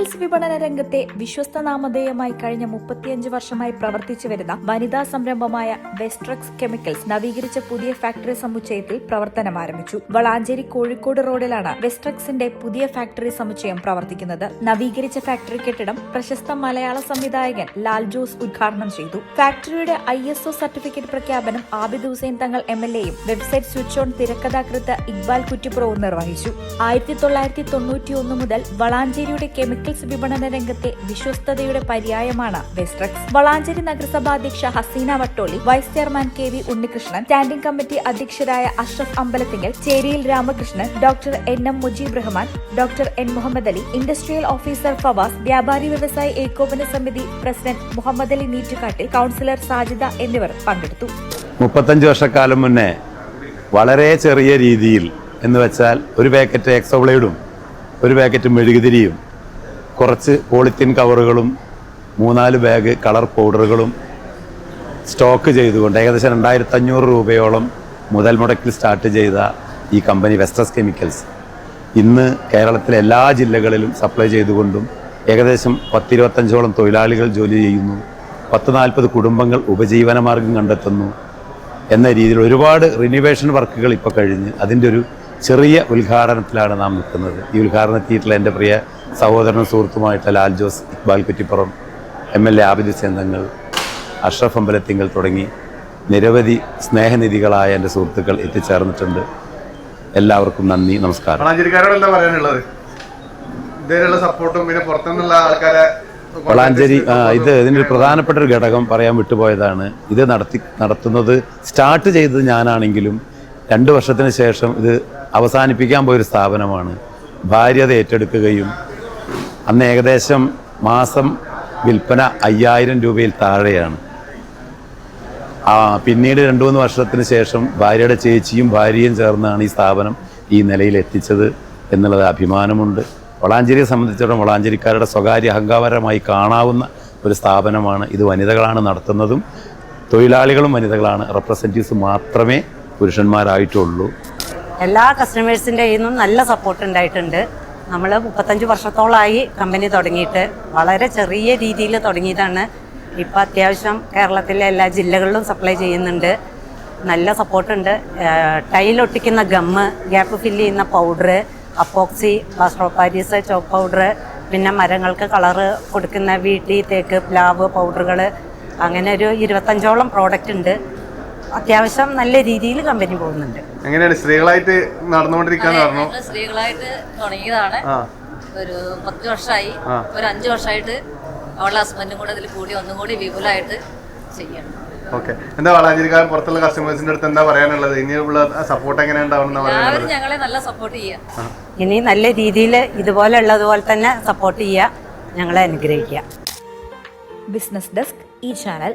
Chemicals വിപണന രംഗത്തെ വിശ്വസ്ത നാമധേയമായി കഴിഞ്ഞ 35 വർഷമായി പ്രവർത്തിച്ചു വരുന്ന വനിതാ സംരംഭമായ വെസ്ട്രക്സ് കെമിക്കൽസ് നവീകരിച്ച പുതിയ ഫാക്ടറി സമുച്ചയത്തിൽ പ്രവർത്തനം ആരംഭിച്ചു. വളാഞ്ചേരി കോഴിക്കോട് റോഡിലാണ് വെസ്ട്രക്സിന്റെ പുതിയ ഫാക്ടറി സമുച്ചയം പ്രവർത്തിക്കുന്നത്. നവീകരിച്ച ഫാക്ടറി കെട്ടിടം പ്രശസ്ത മലയാള സംവിധായകൻ ലാൽ ജോസ് ഉദ്ഘാടനം ചെയ്തു. ഫാക്ടറിയുടെ ISO സർട്ടിഫിക്കറ്റ് പ്രഖ്യാപനം Abid Hussain Thangal MLAയും website switch on തിരക്കഥാകൃത്ത് ഇക്ബാൽ കുറ്റിപ്പുറവും നിർവഹിച്ചു. 1991 മുതൽ വളാഞ്ചേരിയുടെ കെമിക്കൽസ് വിപണന രംഗത്തെ വിശ്വസ്തതയുടെ പര്യായമാണ് വെസ്ട്രക്സ്. വളാഞ്ചേരി നഗരസഭാ അധ്യക്ഷ Haseena Vattoli, vice chairman KV Unnikrishnan, standing committee അധ്യക്ഷരായ Ashraf Ambalathinkal, Cheriyil Ramakrishnan, doctor NM Mujeeb Rahman, doctor N Muhammad Ali, industrial officer Fawaz, വ്യാപാരി വ്യവസായി ഏകോപന സമിതി പ്രസിഡന്റ് മുഹമ്മദ് അലി നീറ്റുകാട്ടിൽ, കൌൺസിലർ സാജിദ എന്നിവർ പങ്കെടുത്തു. 35 വർഷക്കാലം മുന്നേ വളരെ ചെറിയ രീതിയിൽ എന്ന് വെച്ചാൽ ഒരു പാക്കറ്റ് എക്സോബ്ലേഡും ഒരു പാക്കറ്റ് മെഴുകുതിരിയും കുറച്ച് പോളിത്തീൻ കവറുകളും 3-4 ബാഗ് കളർ പൗഡറുകളും സ്റ്റോക്ക് ചെയ്തുകൊണ്ട് ഏകദേശം 2500 രൂപയോളം മുതൽ മുടക്കിൽ സ്റ്റാർട്ട് ചെയ്ത ഈ കമ്പനി വെസ്ട്രക്സ് കെമിക്കൽസ് ഇന്ന് കേരളത്തിലെ എല്ലാ ജില്ലകളിലും സപ്ലൈ ചെയ്തുകൊണ്ടും ഏകദേശം 10-25ഓളം തൊഴിലാളികൾ ജോലി ചെയ്യുന്നു, 10-40 കുടുംബങ്ങൾ ഉപജീവനമാർഗം കണ്ടെത്തുന്നു എന്ന രീതിയിൽ ഒരുപാട് റിനിവേഷൻ വർക്കുകൾ ഇപ്പോൾ കഴിഞ്ഞ് അതിൻ്റെ ഒരു ചെറിയ ഉദ്ഘാടനത്തിലാണ് നാം നിൽക്കുന്നത്. ഈ ഉദ്ഘാടനത്തിയിട്ടുള്ള എൻ്റെ പ്രിയ സഹോദരനും സുഹൃത്തുമായിട്ടുള്ള ലാൽ ജോസ്, ഇക്ബാൽ കുറ്റിപ്പുറം, MLA ആബിദ് ഹുസൈൻ തങ്ങൾ, അഷ്റഫ് അമ്പലത്തിങ്കൽ തുടങ്ങി നിരവധി സ്നേഹനിധികളായ എൻ്റെ സുഹൃത്തുക്കൾ എത്തിച്ചേർന്നിട്ടുണ്ട്. എല്ലാവർക്കും നന്ദി, നമസ്കാരം. വളാഞ്ചേരിക്കാരോട് എന്താ പറയാനുള്ളത്? ഇതിനുള്ള സപ്പോർട്ടും പിന്നെ പുറത്തുനിന്നുള്ള ആൾക്കാരെ വളാഞ്ചേരി ഇതിൻ്റെ ഒരു പ്രധാനപ്പെട്ട ഒരു ഘടകം പറയാൻ വിട്ടുപോയതാണ്. ഇത് നടത്തുന്നത് സ്റ്റാർട്ട് ചെയ്തത് ഞാനാണെങ്കിലും 2 വർഷത്തിന് ശേഷം ഇത് അവസാനിപ്പിക്കാൻ പോയൊരു സ്ഥാപനമാണ്. ഭാര്യ അത് ഏറ്റെടുക്കുകയും അന്ന് ഏകദേശം മാസം വിൽപ്പന 5000 രൂപയിൽ താഴെയാണ്. പിന്നീട് 2-3 വർഷത്തിന് ശേഷം ഭാര്യയുടെ ചേച്ചിയും ഭാര്യയും ചേർന്നാണ് ഈ സ്ഥാപനം ഈ നിലയിൽ എത്തിച്ചത് എന്നുള്ളത് അഭിമാനമുണ്ട്. വളാഞ്ചേരിയെ സംബന്ധിച്ചിടത്തോളം വളാഞ്ചേരിക്കാരുടെ സ്വകാര്യ അഹങ്കാരമായി കാണാവുന്ന ഒരു സ്ഥാപനമാണ് ഇത്. വനിതകളാണ് നടത്തുന്നതും, തൊഴിലാളികളും വനിതകളാണ്, റെപ്രസെൻറ്റേറ്റീവ്സ് മാത്രമേ പുരുഷന്മാരായിട്ടുള്ളൂ. എല്ലാ കസ്റ്റമേഴ്സിൻ്റെ കയ്യിൽ നിന്നും നല്ല സപ്പോർട്ട് ഉണ്ടായിട്ടുണ്ട്. നമ്മൾ 35 വർഷത്തോളമായി കമ്പനി തുടങ്ങിയിട്ട് വളരെ ചെറിയ രീതിയിൽ തുടങ്ങിയതാണ്. ഇപ്പോൾ അത്യാവശ്യം കേരളത്തിലെ എല്ലാ ജില്ലകളിലും സപ്ലൈ ചെയ്യുന്നുണ്ട്. നല്ല സപ്പോർട്ടുണ്ട്. ടൈലൊട്ടിക്കുന്ന ഗമ്മ്, ഗ്യാപ്പ് ഫില്ല് ചെയ്യുന്ന powder, epoxy, plaster of Paris, chalk powder, പിന്നെ മരങ്ങൾക്ക് കളറ് കൊടുക്കുന്ന വീട്ടി, തേക്ക്, പ്ലാവ് പൗഡറുകൾ, അങ്ങനെ ഒരു 25ഓളം പ്രോഡക്റ്റ് ഉണ്ട്. അത്യാവശ്യം നല്ല രീതിയിൽ കമ്പനി പോകുന്നുണ്ട്. എങ്ങനെയാണ് സ്ത്രീകളായിട്ട് നടന്നുകൊണ്ടിരിക്കാന്ന് പറഞ്ഞു? സ്ത്രീകളായിട്ട് തുടങ്ങിയതാണ്. ഒരു 10 വർഷമായി. ഒരു 5 വർഷമായിട്ട് അവളുടെ ഹസ്ബൻഡും കൂടെ അതിൽ കൂടി ഒന്നും കൂടി വിപുലമായിട്ട് ചെയ്യണം. ഓക്കെ, എന്താ വളാഞ്ചേരിക്കാരൻ പുറത്തുള്ള കസ്റ്റമേഴ്സിന്റെ അടുത്ത് എന്താ പറയാനുള്ളത്? ഇനിയുള്ള സപ്പോർട്ട് എങ്ങനെ ഉണ്ടാവണം? എല്ലാവരും ഞങ്ങളെ നല്ല സപ്പോർട്ട് ചെയ്യാം. ഇനി നല്ല രീതിയിൽ ഇതുപോലെ ഉള്ളതുപോലെ തന്നെ സപ്പോർട്ട് ചെയ്യുക, ഞങ്ങളെ അനുഗ്രഹിക്കുക. ബിസിനസ് ഡെസ്ക്, ഈ ചാനൽ.